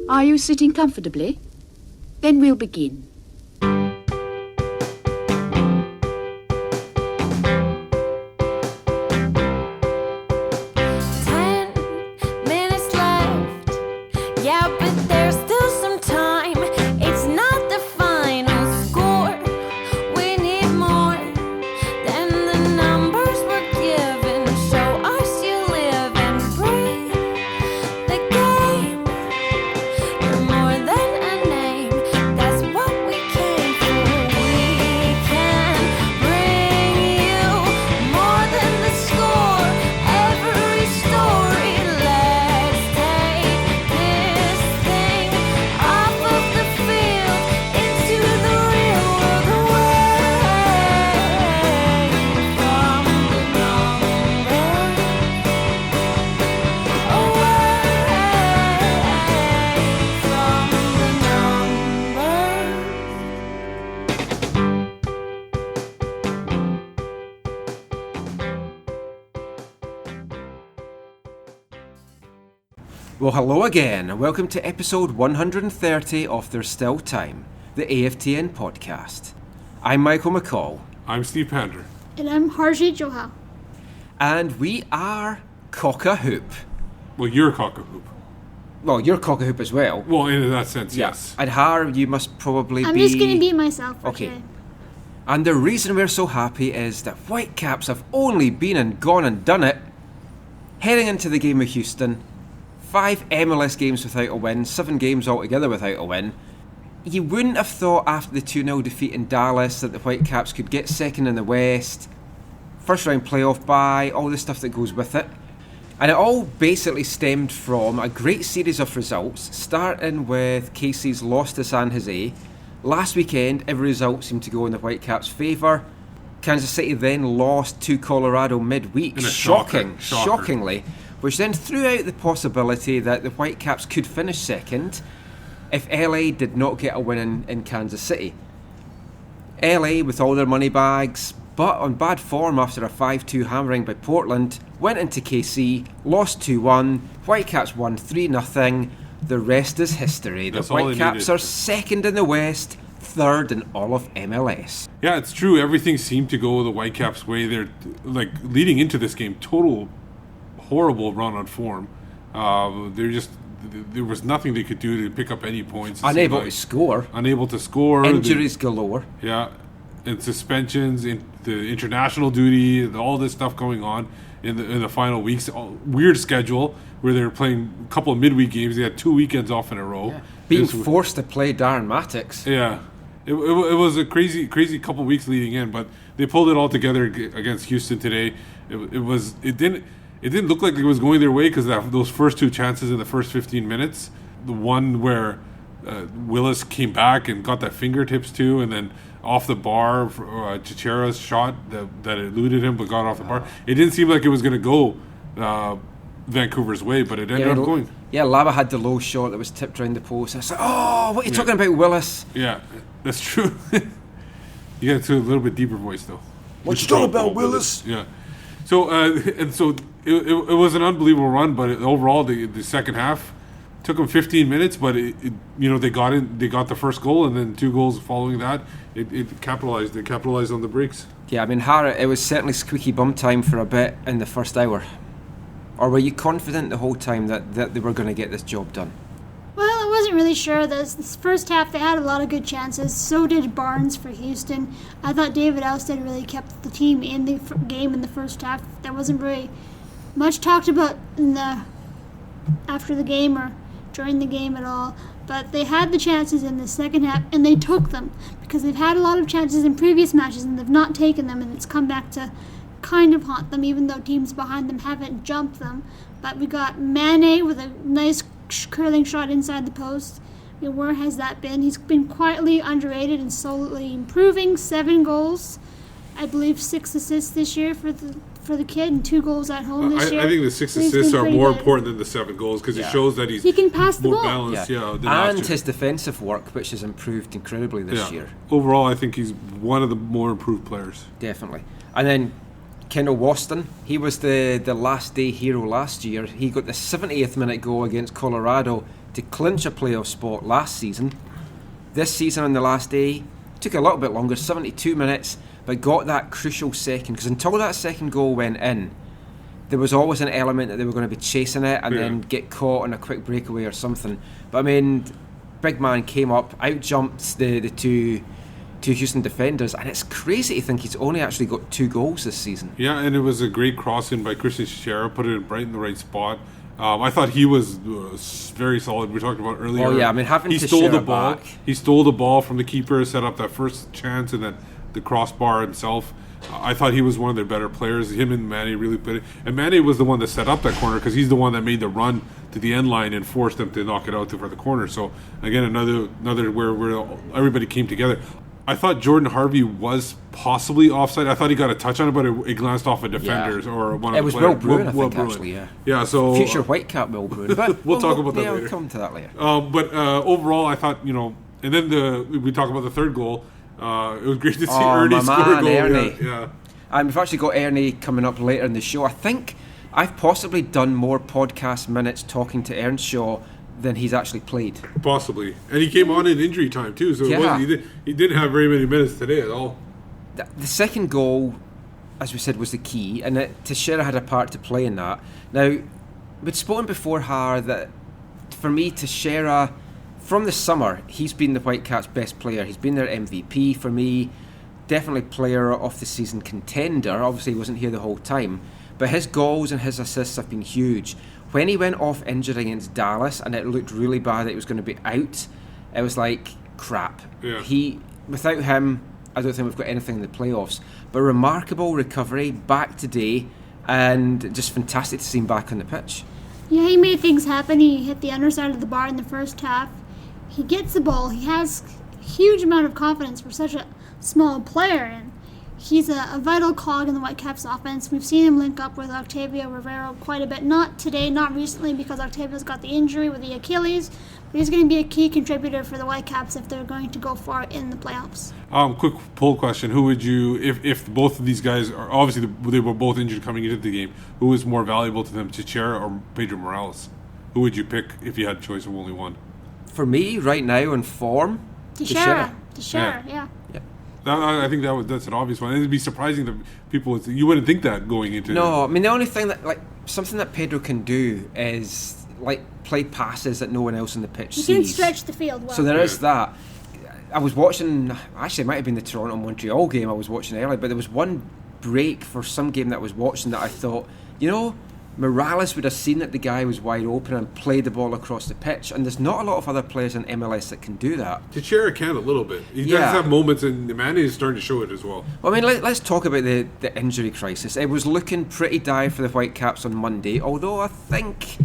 Are you sitting comfortably? Then we'll begin. 10 minutes left. Yeah, but there's still some time. It's not the final score. We need more than the numbers we're given. Show us you live and breathe the game. You're more than a name. That's what we came for. We can bring you more than the score. Every story. Let's take this thing off of the field into the real world away from the numbers. Well, hello again, and welcome to episode 130 of There's Still Time, the AFTN podcast. I'm Michael McCall, I'm Steve Pander. And I'm Harjeet Johal. and we are Cock-a-Hoop. Well, you're Cock-a-Hoop. Well, you're Cock-a-Hoop as well. Well, in that sense, yes. And Har, you must probably I'm be... just going to beat myself for Okay. today. And the reason we're so happy is that Whitecaps have only been and gone and done it. Heading into the game with Houston, 5 MLS games without a win, 7 games altogether without a win. You wouldn't have thought after the 2-0 defeat in Dallas that the Whitecaps could get second in the West, first round playoff bye, all the stuff that goes with it. And it all basically stemmed from a great series of results, starting with KC's loss to San Jose. Last weekend, every result seemed to go in the Whitecaps' favour. Kansas City then lost to Colorado midweek, In a shocker. shockingly, which then threw out the possibility that the Whitecaps could finish second if LA did not get a win in Kansas City. LA, with all their money bags, but on bad form after a 5-2 hammering by Portland, went into KC, lost 2-1, Whitecaps won 3-0. The rest is history. The That's all they Whitecaps needed. are second in the West, third in all of MLS. Yeah, it's true. Everything seemed to go the Whitecaps' way. They're, like, leading into this game, total horrible run on form. There was nothing they could do to pick up any points. It Unable seemed to score. Unable to score. Injuries galore. Yeah, and suspensions, the international duty, all this stuff going on in the final weeks. Weird schedule where they're playing a couple of midweek games. They had 2 weekends off in a row. Being This- forced to play Darren Mattix. Yeah, it was a crazy couple of weeks leading in, but they pulled it all together against Houston today. It didn't look like it was going their way because those first 2 chances in the first 15 minutes, the one where Willis came back and got that fingertips too, and then off the bar, Chichera's shot that eluded him but got off the bar. It didn't seem like it was going to go Vancouver's way, but it ended up going. Yeah, Lava had the low shot that was tipped around the post. I was like, oh, what are you talking about, Willis? Yeah, that's true. You got to a little bit deeper voice though. What you talking about, Willis? Yeah. So it was an unbelievable run, but overall the second half took them 15 minutes, but they got the first goal, and then 2 goals following that. It capitalized. They capitalized on the breaks. Yeah, I mean, it was certainly squeaky bum time for a bit in the first hour. Or were you confident the whole time that they were going to get this job done? Well, I wasn't really sure. This first half, they had a lot of good chances. So did Barnes for Houston. I thought David Ousted really kept the team in the game in the first half. There wasn't very much talked about after the game or during the game at all. But they had the chances in the second half, and they took them because they've had a lot of chances in previous matches, and they've not taken them, and it's come back to kind of haunt them, even though teams behind them haven't jumped them. But we got Mane with a nice curling shot inside the post. I mean, where has that been? He's been quietly underrated and slowly improving. 7 goals, I believe 6 assists this year for the kid, and 2 goals at home this year. I think the 6 So he's assists been are pretty more good. important than the 7 goals because it shows that He can pass the more ball. balanced. Yeah, than last And year. his defensive work, which has improved incredibly this year. Overall, I think he's one of the more improved players. Definitely. And then Kendall Waston, he was the last day hero last year. He got the 70th minute goal against Colorado to clinch a playoff spot last season. This season on the last day, took a little bit longer, 72 minutes, but got that crucial second, because until that second goal went in, there was always an element that they were going to be chasing it and then get caught on a quick breakaway or something. But I mean, big man came up, out-jumped the two Houston defenders, and it's crazy to think he's only actually got 2 goals this season. Yeah, and it was a great cross-in by Christian Teixeira, put it right in the right spot. I thought he was very solid. We talked about earlier. Oh yeah, I mean, having he Teixeira stole the ball. back. He stole the ball from the keeper, set up that first chance, and then the crossbar himself. I thought he was one of their better players. Him and Manny really put it. And Manny was the one that set up that corner, because he's the one that made the run to the end line and forced them to knock it out for the corner. So again, another where everybody came together. I thought Jordan Harvey was possibly offside. I thought he got a touch on it, but it glanced off a defender or one of the players. It was Will Bruin, I think, Bruin. actually, yeah. Yeah, so... Future Whitecap Will Bruin. But we'll talk about that later. We'll come to that later. But overall, I thought, and then we talk about the third goal. It was great to see Ernie score a goal. Ernie. Yeah. And we've actually got Ernie coming up later in the show. I think I've possibly done more podcast minutes talking to Earnshaw than he's actually played. Possibly. And he came on in injury time too, so he didn't have very many minutes today at all. The second goal, as we said, was the key, and Teixeira had a part to play in that. Now, we'd spoken before, Har, that for me, Teixeira, from the summer, he's been the Whitecaps' best player. He's been their MVP for me. Definitely player of the season contender. Obviously, he wasn't here the whole time, but his goals and his assists have been huge. When he went off injured against Dallas and it looked really bad that he was going to be out, it was like, crap. Yeah. Without him, I don't think we've got anything in the playoffs. But remarkable recovery, back today, and just fantastic to see him back on the pitch. Yeah, he made things happen. He hit the underside of the bar in the first half. He gets the ball. He has a huge amount of confidence for such a small player, and he's a vital cog in the Whitecaps offense. We've seen him link up with Octavio Rivero quite a bit. Not today, not recently, because Octavio's got the injury with the Achilles. But he's going to be a key contributor for the Whitecaps if they're going to go far in the playoffs. Quick poll question: who would you, if both of these guys are obviously they were both injured coming into the game, who is more valuable to them, Teixeira or Pedro Morales? Who would you pick if you had a choice of only one? For me, right now in form, Teixeira, yeah. I think that's an obvious one. It'd be surprising that people you wouldn't think that going into. No, I mean the only thing that something that Pedro can do is play passes that no one else on the pitch sees. He can stretch the field well. So there is that. I was watching. Actually, it might have been the Toronto-Montreal game I was watching earlier, but there was one break for some game that I was watching that I thought, Morales would have seen that the guy was wide open and played the ball across the pitch, and there's not a lot of other players in MLS that can do that. Teixeira can a little bit. He does have moments, and Manny is starting to show it as well. Well, I mean, let's talk about the injury crisis. It was looking pretty dire for the Whitecaps on Monday, although I think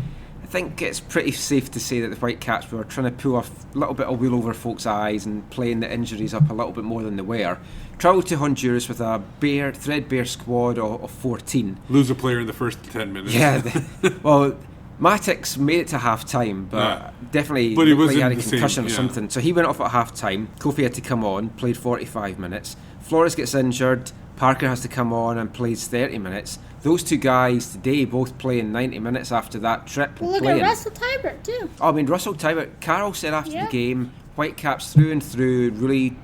it's pretty safe to say that the Whitecaps were trying to pull a little bit of wool over folks' eyes and playing the injuries up a little bit more than they were. Travelled to Honduras with a threadbare squad of 14. Lose a player in the first 10 minutes. Yeah, well, Matix made it to half-time, but definitely but he had a concussion or something. So he went off at half-time. Kofi had to come on, played 45 minutes. Flores gets injured. Parker has to come on and plays 30 minutes. Those two guys today both playing 90 minutes after that trip. Well, look at Russell Tybert, too. Oh, I mean, Russell Tybert, Carroll said after the game, Whitecaps through and through, really...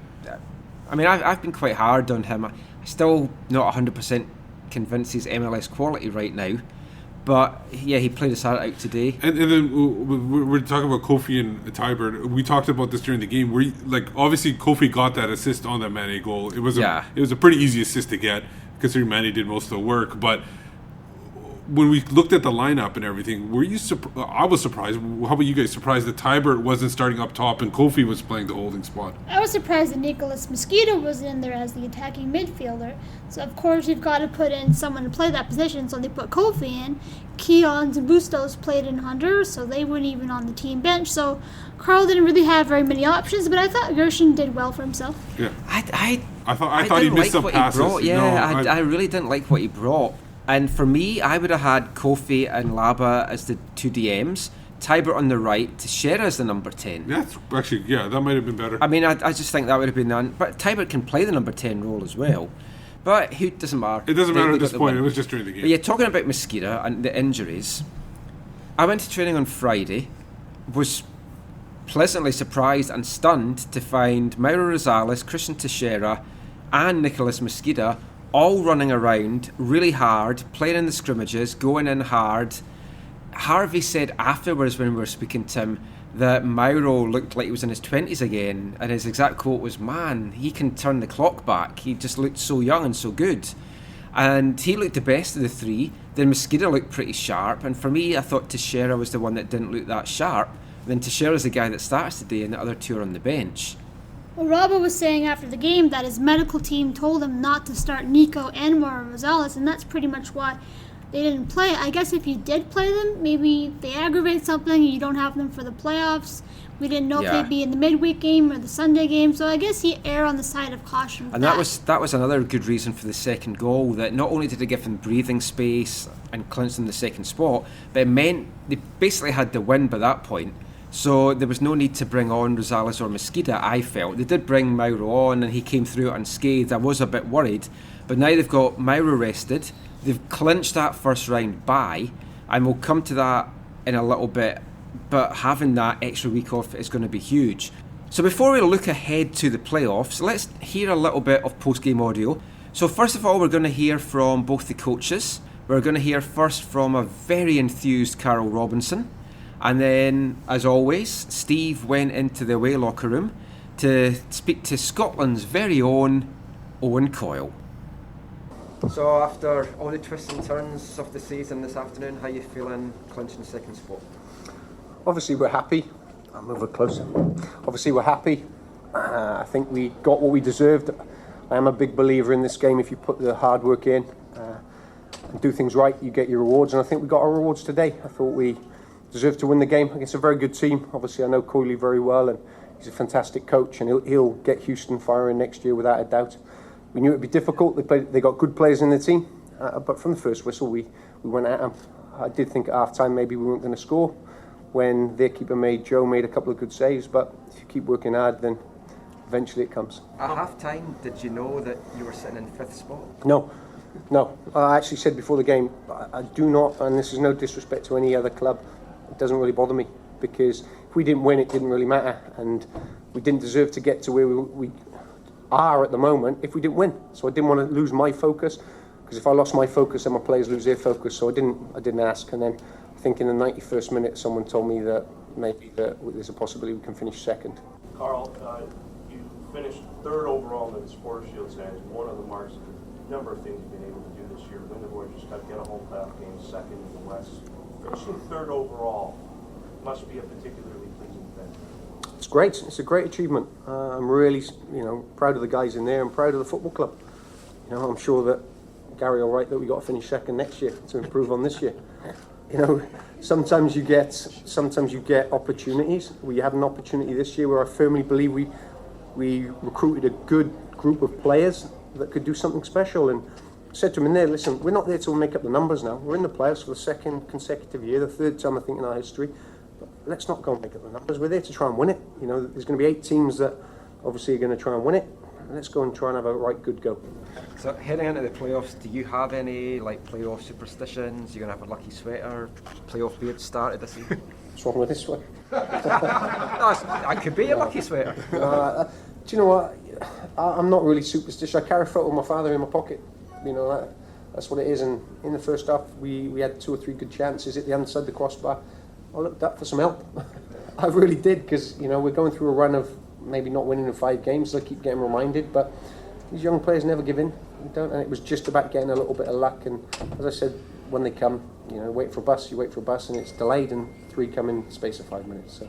I mean, I've been quite hard on him. I'm still not 100% convinced he's MLS quality right now. But, yeah, he played his heart out today. And then we're talking about Kofi and Tybert. We talked about this during the game. Obviously, Kofi got that assist on that Manny goal. It was a pretty easy assist to get, considering Manny did most of the work. But when we looked at the lineup and everything, were you I was surprised. How about you guys? Surprised that Tybert wasn't starting up top and Kofi was playing the holding spot? I was surprised that Nicholas Mosquito was in there as the attacking midfielder. So, of course, you've got to put in someone to play that position. So they put Kofi in. Keons and Bustos played in Honduras, so they weren't even on the team bench. So Carl didn't really have very many options, but I thought Gershon did well for himself. Yeah, I thought he missed some passes. I really didn't like what he brought. And for me, I would have had Kofi and Laba as the two DMs, Tybert on the right, Teixeira as the number 10. That's actually, that might have been better. I mean, I just think that would have been done. But Tybert can play the number 10 role as well. But who doesn't matter. It doesn't matter at this point. It was just during the game. But yeah, talking about Mosquito and the injuries, I went to training on Friday, was pleasantly surprised and stunned to find Mauro Rosales, Christian Teixeira and Nicolas Mosqueda all running around really hard, playing in the scrimmages, going in hard. Harvey said afterwards when we were speaking to him that Mauro looked like he was in his 20s again, and his exact quote was, "Man, he can turn the clock back. He just looked so young and so good." And he looked the best of the three. Then Mosqueda looked pretty sharp, and for me I thought Teixeira was the one that didn't look that sharp. Then Teixeira's the guy that starts today, and the other two are on the bench. Well, Robert was saying after the game that his medical team told him not to start Nico and Mauro Rosales, and that's pretty much why they didn't play. I guess if you did play them, maybe they aggravate something and you don't have them for the playoffs. We didn't know if they'd be in the midweek game or the Sunday game, so I guess he erred on the side of caution. And that was another good reason for the second goal, that not only did it give them breathing space and clinch them the second spot, but it meant they basically had the win by that point. So there was no need to bring on Rosales or Mosqueda, I felt. They did bring Mauro on and he came through it unscathed. I was a bit worried. But now they've got Mauro rested. They've clinched that first round bye, and we'll come to that in a little bit. But having that extra week off is going to be huge. So before we look ahead to the playoffs, let's hear a little bit of post-game audio. So first of all, we're going to hear from both the coaches. We're going to hear first from a very enthused Carol Robinson. And then, as always, Steve went into the away locker room to speak to Scotland's very own Owen Coyle. So after all the twists and turns of the season this afternoon, how are you feeling clinching the second spot? Obviously we're happy. I'll move it closer. Obviously we're happy. I think we got what we deserved. I am a big believer in this game. If you put the hard work in and do things right, you get your rewards. And I think we got our rewards today. I thought we deserved to win the game against a very good team. Obviously I know Coyle very well, and he's a fantastic coach, and he'll get Houston firing next year without a doubt. We knew it would be difficult. They got good players in the team, but from the first whistle we went at them. I did think at half-time maybe we weren't going to score when their keeper Joe made a couple of good saves, but if you keep working hard, then eventually it comes. At half-time, did you know that you were sitting in fifth spot? No. I actually said before the game, I do not, and this is no disrespect to any other club, it doesn't really bother me, because if we didn't win, it didn't really matter, and we didn't deserve to get to where we are at the moment if we didn't win. So I didn't want to lose my focus, because if I lost my focus, then my players lose their focus. So I didn't ask, and then I think in the 91st minute, someone told me that maybe that there's a possibility we can finish second. Carl, you finished third overall in the Supporters Shield standings. One of the marks of the number of things you've been able to do this year. Win the Voyagers Cup, get a home playoff game, second in the West. Finishing third overall must be a particularly pleasing event. It's great. It's a great achievement. I'm really, proud of the guys in there. I'm proud of the football club. I'm sure that Gary will write that we got to finish second next year to improve on this year. Sometimes you get opportunities. We had an opportunity this year where I firmly believe we recruited a good group of players that could do something special, and said to him in there, listen, we're not there to make up the numbers now. We're in the playoffs for the second consecutive year, the third time I think in our history. But let's not go and make up the numbers. We're there to try and win it. There's going to be 8 teams that obviously are going to try and win it. Let's go and try and have a right good go. So heading into the playoffs, do you have any playoff superstitions? You're going to have a lucky sweater, playoff beard started this season? What's wrong with this one? I could be a lucky sweater. Do you know what? I'm not really superstitious. I carry a photo of my father in my pocket. That's what it is. And in the first half, we had 2 or 3 good chances at the underside of the crossbar. I looked up for some help. I really did, because we're going through a run of maybe not winning in 5 games. So I keep getting reminded, but these young players never give in. They don't, and it was just about getting a little bit of luck. And as I said, when they come, wait for a bus. You wait for a bus, and it's delayed, and 3 come in the space of 5 minutes. So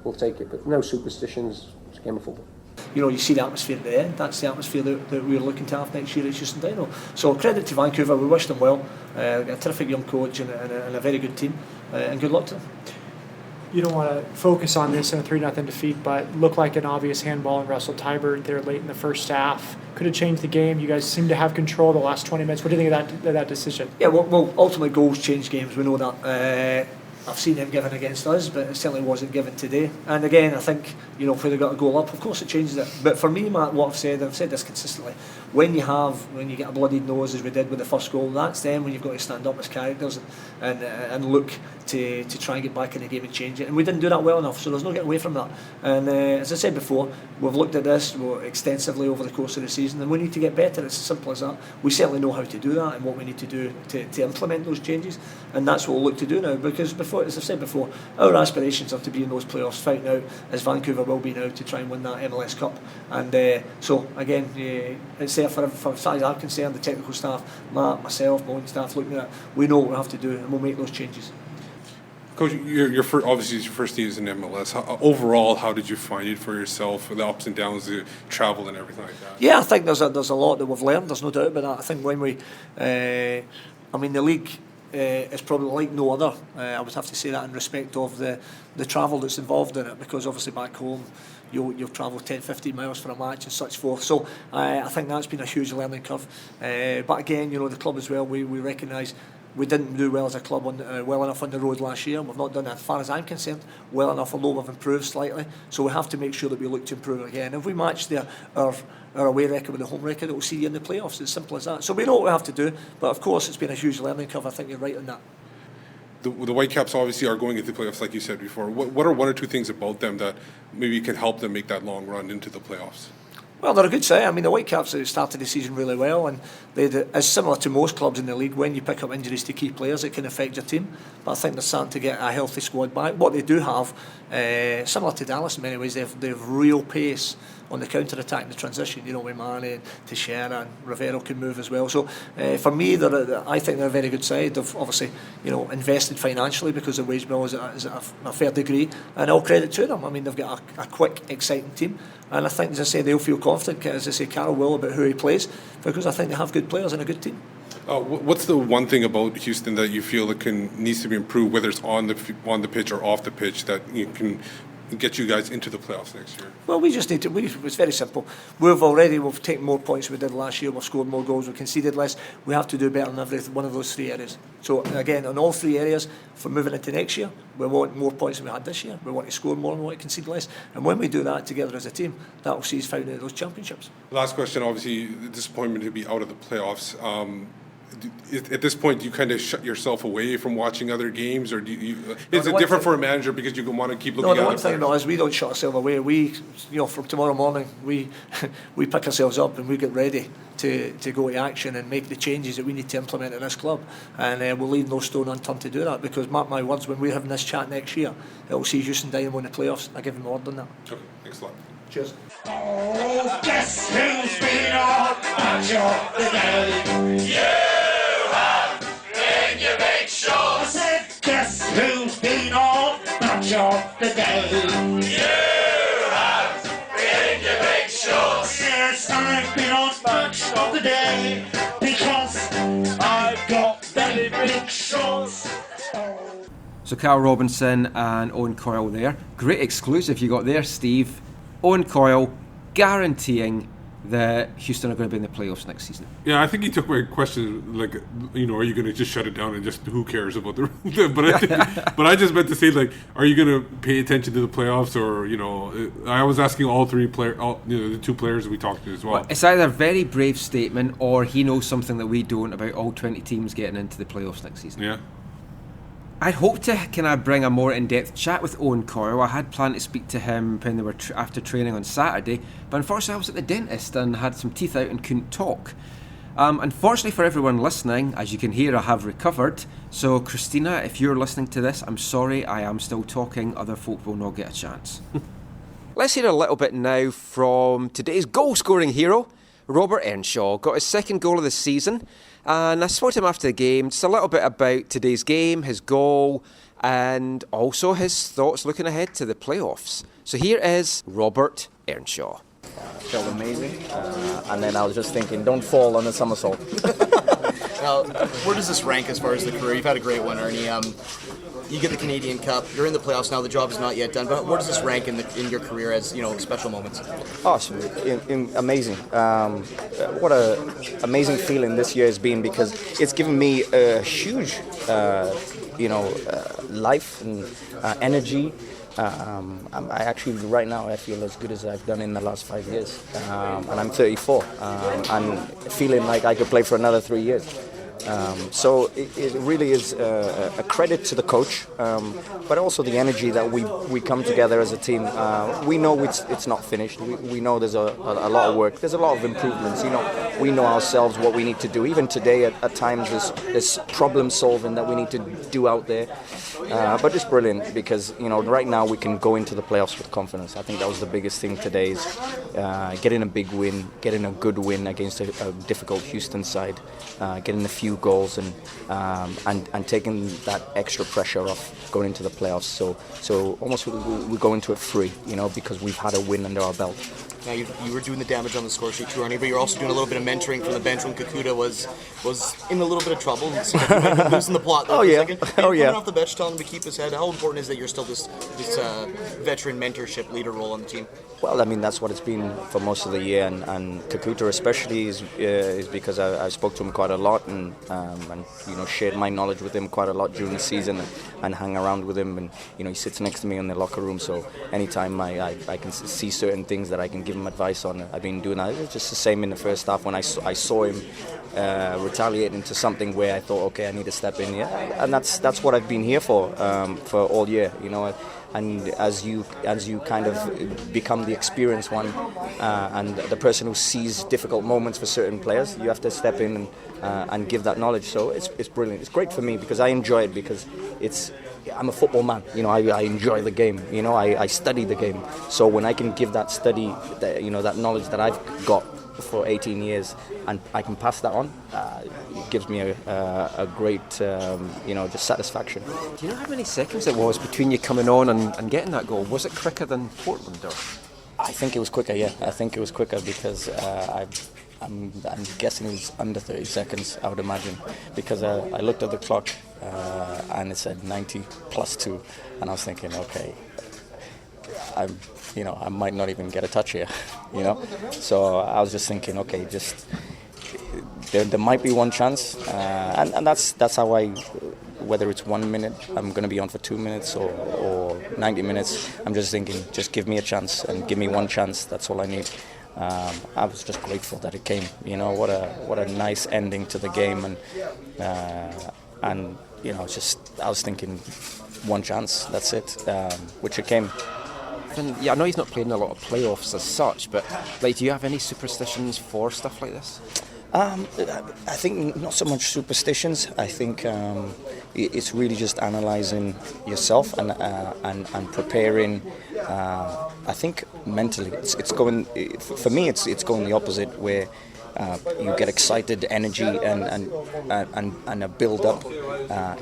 we'll take it, but no superstitions. It's a game of football. You see the atmosphere at the end. That's the atmosphere that we're looking to have next year at Houston Dynamo. So credit to Vancouver. We wish them well. A terrific young coach and a very good team. And good luck to them. You don't want to focus on this in a 3-0 defeat, but looked like an obvious handball on Russell Tybert there late in the first half. Could have changed the game. You guys seem to have control the last 20 minutes. What do you think of that decision? Yeah, well, ultimately goals change games. We know that. I've seen them given against us, but it certainly wasn't given today. And again, I think, if they got a goal up, of course it changes it. But for me, Matt, what I've said this consistently, when you get a bloodied nose, as we did with the first goal, that's then when you've got to stand up as characters and look to try and get back in the game and change it. And we didn't do that well enough, so there's no getting away from that. And as I said before, we've looked at this extensively over the course of the season, and we need to get better. It's as simple as that. We certainly know how to do that and what we need to do to implement those changes, and that's what we'll look to do now. Because before, as I've said before, our aspirations are to be in those playoffs, fighting out as Vancouver will be now to try and win that MLS Cup. And so again, it's there for as far as I'm concerned, the technical staff, Matt, myself, my own staff, looking at it, we know what we have to do, and we'll make those changes. Coach, obviously it's your first season in MLS. Overall, how did you find it for yourself, the ups and downs, the travel and everything like that? Yeah, I think there's a lot that we've learned. There's no doubt about that. I think when the league is probably like no other. I would have to say that in respect of the travel that's involved in it, because obviously back home you'll travel 10-15 miles for a match and such forth. So I think that's been a huge learning curve. But again, the club as well, we recognise we didn't do well as a club well enough on the road last year. We've not done, as far as I'm concerned, well enough, although we've improved slightly. So we have to make sure that we look to improve again. If we match our away record with the home record, it will see you in the playoffs. It's simple as that. So we know what we have to do, but of course it's been a huge learning curve. I think you're right on that. The Whitecaps obviously are going into the playoffs, like you said before. What are one or two things about them that maybe can help them make that long run into the playoffs? Well, they're a good side. I mean, the Whitecaps started the season really well, and as similar to most clubs in the league, when you pick up injuries to key players, it can affect your team. But I think they're starting to get a healthy squad back. What they do have, similar to Dallas in many ways, they have real pace on the counter-attack and the transition, with Mane and Teixeira, and Rivero can move as well. So for me, I think they're a very good side. They've obviously invested financially because their wage bill is at a fair degree, and all credit to them. I mean, they've got a quick, exciting team, and I think, as I say, they'll feel confident, as I say, Carroll will, about who he plays, because I think they have good players and a good team. What's the one thing about Houston that you feel that needs to be improved, whether it's on the pitch or off the pitch, that you can get you guys into the playoffs next year? Well, we just need to. It's very simple. We've taken more points than we did last year. We've scored more goals. We've conceded less. We have to do better in every one of those three areas. So again, on all three areas, for moving into next year, we want more points than we had this year. We want to score more and we want to concede less. And when we do that together as a team, that will see us fighting in those championships. Last question, obviously, the disappointment to be out of the playoffs. At this point, do you kind of shut yourself away from watching other games, or is it different for a manager because you want to keep looking at it? No, the one thing is we don't shut ourselves away. We, from tomorrow morning, we pick ourselves up and we get ready to go to action and make the changes that we need to implement in this club, and we'll leave no stone unturned to do that, because mark my words, when we're having this chat next year, it will see Houston Dynamo in the playoffs. I give them more than that. Okay, thanks a lot. Cheers. Oh, guess who's been on match of the day? You have in your big show. I said, guess who's been on match of the day? You have in your big show. Yes, I've been on match of the day because I've got very big shows. So Carl Robinson and Owen Coyle there. Great exclusive you got there, Steve. Owen Coyle guaranteeing that Houston are going to be in the playoffs next season. Yeah, I think he took my question like, are you going to just shut it down and just who cares about the? but I just meant to say, like, are you going to pay attention to the playoffs, or I was asking all three players, the two players we talked to as well. It's either a very brave statement or he knows something that we don't about all 20 teams getting into the playoffs next season. Yeah. I'd hoped to bring a more in-depth chat with Owen Coyle. I had planned to speak to him when they were after training on Saturday, but unfortunately I was at the dentist and had some teeth out and couldn't talk. Unfortunately for everyone listening, as you can hear, I have recovered. So Christina, if you're listening to this, I'm sorry, I am still talking. Other folk will not get a chance. Let's hear a little bit now from today's goal-scoring hero, Robert Earnshaw. Got his second goal of the season. And I spoke to him after the game, just a little bit about today's game, his goal, and also his thoughts looking ahead to the playoffs. So here is Robert Earnshaw. Felt amazing, and then I was just thinking, don't fall on a somersault. Now, where does this rank as far as the career? You've had a great one, Ernie. you get the Canadian Cup, you're in the playoffs now, the job is not yet done, but where does this rank in your career as, special moments? Oh, it's amazing. What a amazing feeling this year has been, because it's given me a huge, life and energy. I actually, right now, I feel as good as I've done in the last 5 years. And I'm 34, and feeling like I could play for another 3 years. So it really is a credit to the coach, but also the energy that we come together as a team. We know it's not finished. We know there's a lot of work. There's a lot of improvements. We know ourselves what we need to do. Even today, at times, there's problem solving that we need to do out there. But it's brilliant because right now we can go into the playoffs with confidence. I think that was the biggest thing today, is getting a big win, getting a good win against a difficult Houston side, getting a few goals and taking that extra pressure off going into the playoffs. So almost we go into it free, because we've had a win under our belt. Now you were doing the damage on the score sheet too, Arnie, but you're also doing a little bit of mentoring from the bench when Kakuta was in a little bit of trouble. It seemed like you might be losing the plot there for a second. Coming off the bench, telling him to keep his head. How important is that you're still this veteran mentorship leader role on the team? Well, I mean, that's what it's been for most of the year, and Kakuta especially is because I spoke to him quite a lot and shared my knowledge with him quite a lot during the season and hang around with him, and he sits next to me in the locker room, so anytime I can see certain things that I can give him advice on, I've been doing that. It's just the same in the first half when I saw him retaliate into something where I thought, okay, I need to step in here, and that's what I've been here for all year, And as you kind of become the experienced one and the person who sees difficult moments for certain players, you have to step in and give that knowledge. So it's brilliant. It's great for me because I enjoy it, because I'm a football man. I enjoy the game. I study the game. So when I can give that study, that knowledge that I've got for 18 years, and I can pass that on, it gives me a great, just satisfaction. Do you know how many seconds it was between you coming on and getting that goal? Was it quicker than Portland, or? I think it was quicker, yeah. I think it was quicker because I'm guessing it was under 30 seconds, I would imagine, because I looked at the clock and it said 90 plus 2, and I was thinking, okay, I might not even get a touch here, So I was just thinking, okay, there might be one chance, and that's how whether it's 1 minute, I'm going to be on for 2 minutes or 90 minutes, I'm just thinking, just give me a chance and give me one chance. That's all I need. I was just grateful that it came. What a nice ending to the game, and I was thinking one chance. That's it, which it came. And I know he's not playing a lot of playoffs as such, but do you have any superstitions for stuff like this? I think not so much superstitions. I think it's really just analysing yourself and preparing. I think mentally, it's going. For me, it's going the opposite, where you get excited, energy, and a build up.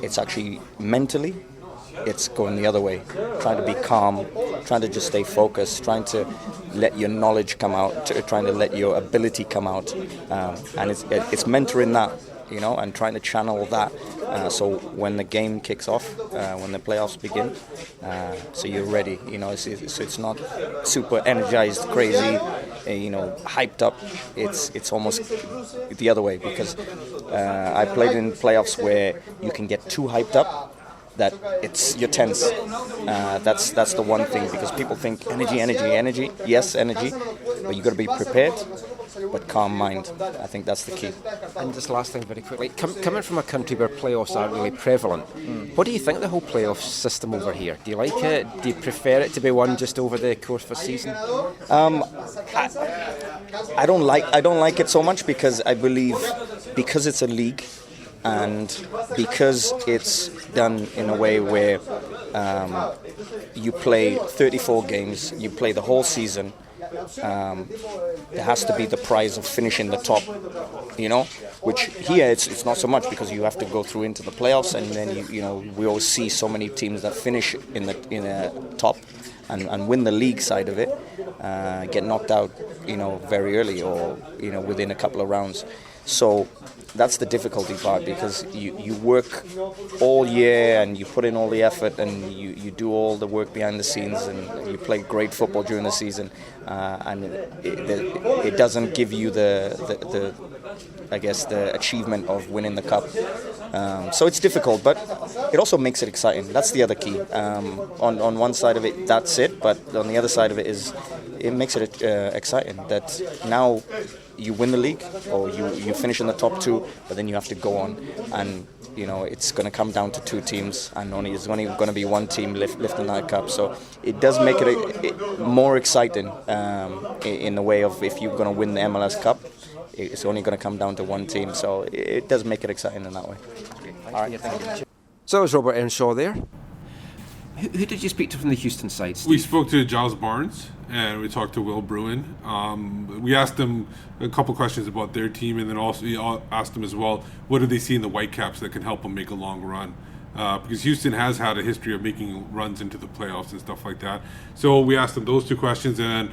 It's actually mentally. It's going the other way, trying to be calm, trying to just stay focused, trying to let your knowledge come out, trying to let your ability come out, and it's mentoring that, and trying to channel that, so when the game kicks off, when the playoffs begin, so you're ready, so it's not super energized, crazy, hyped up. It's almost the other way, because I played in playoffs where you can get too hyped up, that you're tense. That's the one thing, because people think energy. Yes, energy, but you got to be prepared, but calm mind. I think that's the key. And just last thing, very quickly, coming from a country where playoffs aren't really prevalent, what do you think of the whole playoff system over here? Do you like it? Do you prefer it to be won just over the course of a season? I don't like it so much, because I believe, because it's a league, and because it's done in a way where you play 34 games, you play the whole season, there has to be the prize of finishing the top, which here it's not so much, because you have to go through into the playoffs, and then we always see so many teams that finish in the top and win the league side of it, get knocked out, very early, or within a couple of rounds. So that's the difficulty part, because you work all year and you put in all the effort and you do all the work behind the scenes and you play great football during the season, and it doesn't give you the I guess the achievement of winning the cup. So it's difficult, but it also makes it exciting. That's the other key. On one side of it, that's it, but on the other side of it is it makes it exciting that now you win the league or you finish in the top two, but then you have to go on, and it's going to come down to two teams, and there's only going to be one team lifting that cup. So it does make it more exciting in the way of, if you're going to win the MLS Cup, it's only going to come down to one team. So it does make it exciting in that way. All right, thank you. So that was Robert Earnshaw there. Who did you speak to from the Houston side, Steve? We spoke to Giles Barnes and we talked to Will Bruin. We asked them a couple questions about their team, and then also we asked them as well, what do they see in the Whitecaps that can help them make a long run? Because Houston has had a history of making runs into the playoffs and stuff like that. So we asked them those two questions, and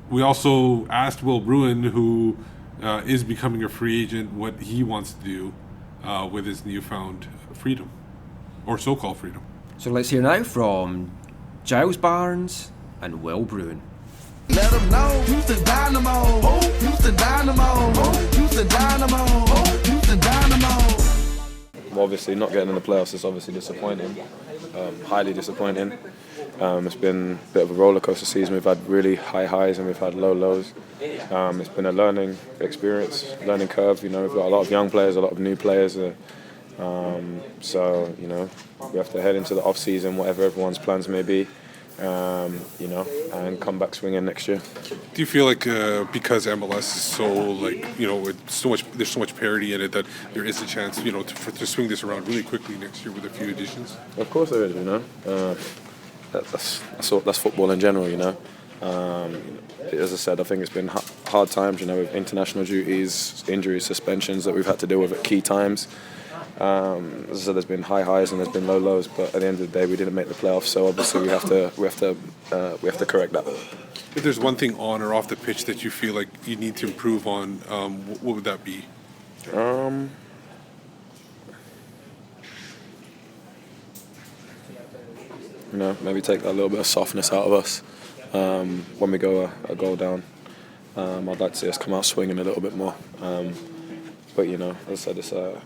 we also asked Will Bruin, who is becoming a free agent, what he wants to do with his newfound freedom, or so-called freedom. So let's hear now from Giles Barnes and Will Bruin. Let them know Houston Dynamo, oh, Houston Dynamo, oh, Houston Dynamo, oh, Houston Dynamo. Well, obviously not getting in the playoffs is obviously disappointing, highly disappointing. It's been a bit of a roller coaster season. We've had really high highs and we've had low lows. It's been a learning experience, learning curve. We've got a lot of young players, a lot of new players. So we have to head into the off season, whatever everyone's plans may be, and come back swinging next year. Do you feel like because MLS is so there's so much parity in it, that there is a chance to swing this around really quickly next year with a few additions? Of course there is. That's football in general. As I said, I think it's been hard times. With international duties, injuries, suspensions that we've had to deal with at key times. As I said, there's been high highs and there's been low lows, but at the end of the day, we didn't make the playoffs. So obviously, we have to correct that. If there's one thing on or off the pitch that you feel like you need to improve on, what would that be? Maybe take that little bit of softness out of us when we go a goal down. I'd like to see us come out swinging a little bit more. But as I said,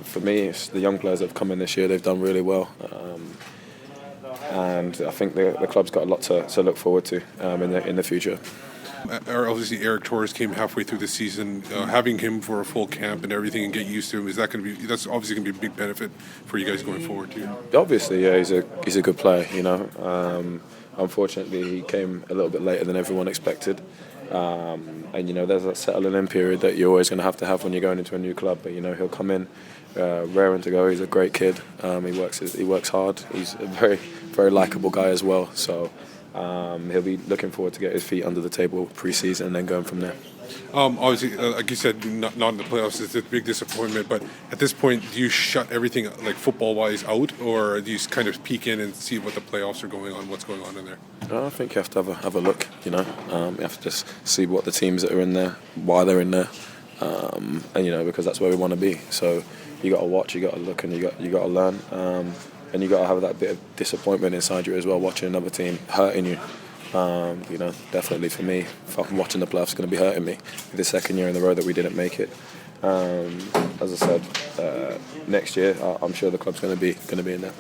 for me, it's the young players that have come in this year. They've done really well, and I think the club's got a lot to look forward to in the future. Obviously, Eric Torres came halfway through the season. Having him for a full camp and everything and get used to him, that's obviously going to be a big benefit for you guys going forward too. Obviously, yeah, he's a good player. Unfortunately, he came a little bit later than everyone expected. And there's that settling in period that you're always going to have when you're going into a new club. But he'll come in raring to go. He's a great kid. He works hard. He's a very, very likable guy as well. So he'll be looking forward to get his feet under the table pre-season and then going from there. Obviously, like you said, not in the playoffs is a big disappointment. But at this point, do you shut everything like football-wise out, or do you kind of peek in and see what the playoffs are going on, what's going on in there? I think you have to have a look. You have to just see what the teams that are in there, why they're in there, and because that's where we want to be. So you got to watch, you got to look, and you got to learn, and you got to have that bit of disappointment inside you as well, watching another team hurting you. Definitely for me, if I'm watching the playoffs, it's going to be hurting me. The second year in a row that we didn't make it. As I said, next year I'm sure the club's going to be in there.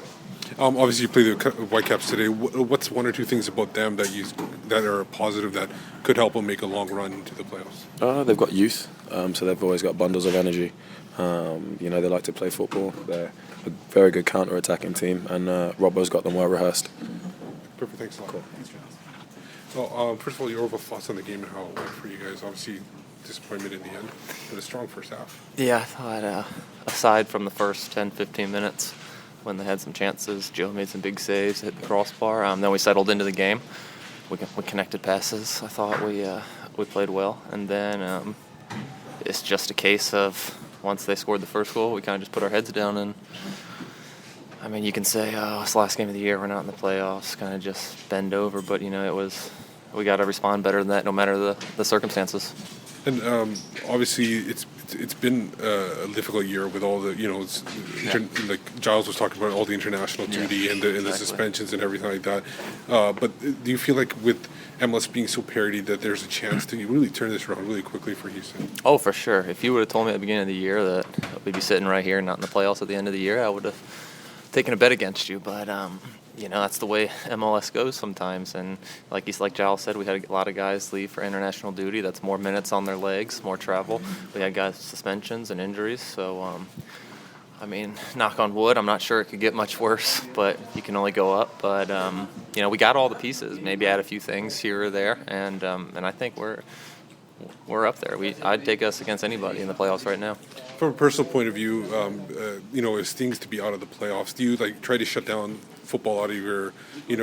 Obviously, you play the Whitecaps today. What's one or two things about them that are positive that could help them make a long run into the playoffs? They've got youth, so they've always got bundles of energy. They like to play football. They're a very good counter-attacking team, and Robbo's got them well rehearsed. Perfect. Thanks a lot. Cool. Well, first of all, your overall thoughts on the game and how it went for you guys. Obviously, disappointment in the end, but a strong first half. Yeah, I thought aside from the first 10-15 minutes when they had some chances, Joe made some big saves, hit the crossbar. Then we settled into the game. We connected passes. I thought we played well, and then it's just a case of once they scored the first goal, we kind of just put our heads down. And I mean, you can say, it's the last game of the year, we're not in the playoffs, kind of just bend over, but it was. We got to respond better than that, no matter the circumstances. And obviously, it's been a difficult year with all the like Giles was talking about all the international duty and the suspensions and everything like that. But do you feel like with MLS being so parity that there's a chance to really turn this around really quickly for Houston? Oh, for sure. If you would have told me at the beginning of the year that we'd be sitting right here, not in the playoffs at the end of the year, I would have taken a bet against you. But that's the way MLS goes sometimes. And like Giles said, we had a lot of guys leave for international duty. That's more minutes on their legs, more travel. We had guys suspensions and injuries. So, knock on wood, I'm not sure it could get much worse, but you can only go up. But, we got all the pieces, maybe add a few things here or there. And I think we're up there. I'd take us against anybody in the playoffs right now. From a personal point of view, it stings to be out of the playoffs. Do you try to shut down football out of your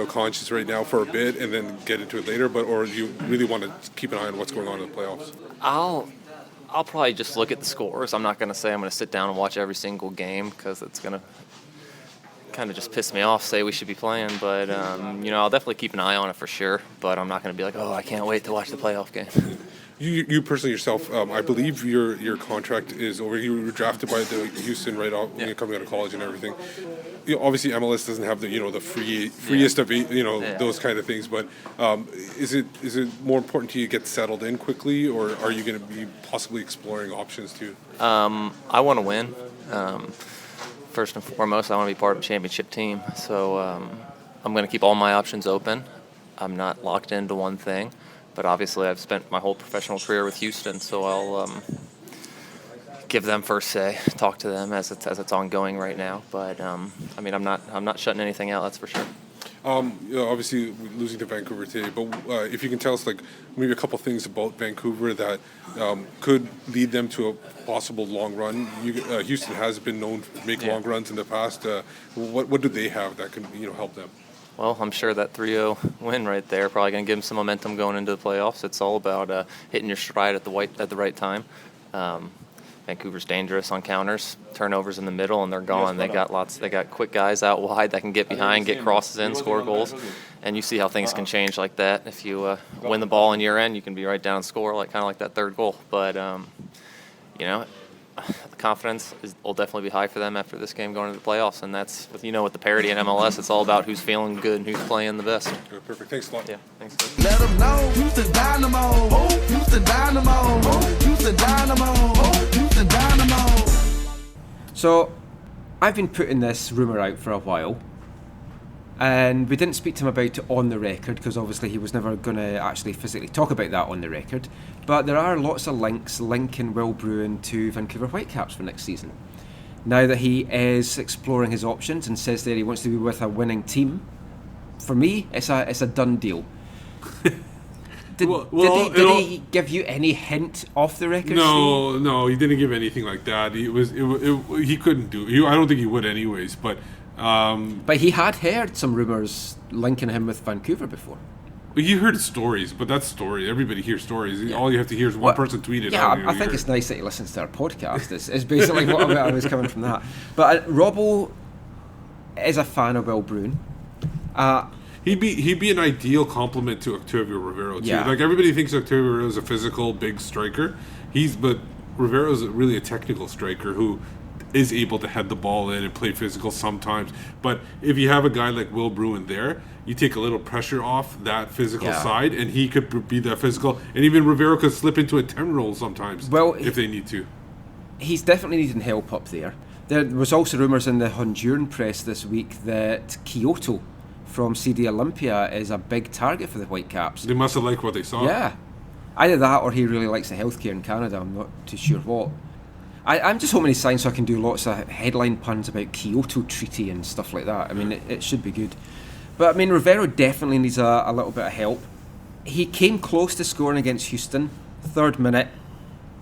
conscience right now for a bit and then get into it later, or do you really want to keep an eye on what's going on in the playoffs? I'll probably just look at the scores. I'm not going to say I'm going to sit down and watch every single game because it's going to kind of just piss me off, say we should be playing. But, I'll definitely keep an eye on it for sure. But I'm not going to be like, I can't wait to watch the playoff game. You personally yourself, I believe your contract is over. You were drafted by the Houston right off when you're coming out of college and everything. Obviously MLS doesn't have the freest of those kind of things. But is it more important to you to get settled in quickly, or are you going to be possibly exploring options too? I want to win. First and foremost, I want to be part of a championship team. So I'm going to keep all my options open. I'm not locked into one thing. But obviously, I've spent my whole professional career with Houston, so I'll give them first say, talk to them as it's ongoing right now. But I'm not shutting anything out. That's for sure. Obviously, losing to Vancouver today, but if you can tell us maybe a couple things about Vancouver that could lead them to a possible long run. Houston has been known to make long runs in the past. What do they have that can help them? Well, I'm sure that 3-0 win right there probably going to give them some momentum going into the playoffs. It's all about hitting your stride at the right time. Vancouver's dangerous on counters, turnovers in the middle, and they're gone. They got quick guys out wide that can get behind, get crosses in, score goals. And you see how things can change like that. If you win the ball in your end, you can be right down and score, kind of like that third goal. But the confidence will definitely be high for them after this game going into the playoffs, and that's with the parity in MLS. It's all about who's feeling good and who's playing the best. Okay, perfect. Thanks a lot. Yeah, thanks. Let them know Houston Dynamo. Oh, Houston Dynamo. Oh, Houston Dynamo. Oh, Houston Dynamo. So, I've been putting this rumour out for a while, and we didn't speak to him about it on the record because obviously he was never going to actually physically talk about that on the record. But there are lots of links linking Will Bruin to Vancouver Whitecaps for next season. Now that he is exploring his options and says that he wants to be with a winning team, for me, it's a done deal. Did he give you any hint off the record? No, he didn't give anything like that. He couldn't do. I don't think he would anyways. But he had heard some rumours linking him with Vancouver before. You heard stories, but that's story. Everybody hears stories. Yeah. All you have to hear is one person tweet it. Yeah, I think it's nice that he listens to our podcast. It's basically what I was coming from that. But Robbo is a fan of Will Bruin. He'd be an ideal complement to Octavio Rivero too. Yeah. Like everybody thinks Octavio Rivero is a physical big striker. But Rivero's really a technical striker who is able to head the ball in and play physical sometimes. But if you have a guy like Will Bruin there, you take a little pressure off that physical side, and he could be that physical. And even Rivero could slip into a 10 role sometimes if they need to. He's definitely needing help up there. There was also rumours in the Honduran press this week that Kyoto from CD Olympia is a big target for the Whitecaps. They must have liked what they saw. Yeah. Either that or he really likes the healthcare in Canada. I'm not too sure what. I'm just hoping he signs so I can do lots of headline puns about Kyoto Treaty and stuff like that. I mean, it should be good. But, I mean, Rivero definitely needs a little bit of help. He came close to scoring against Houston, 3rd minute.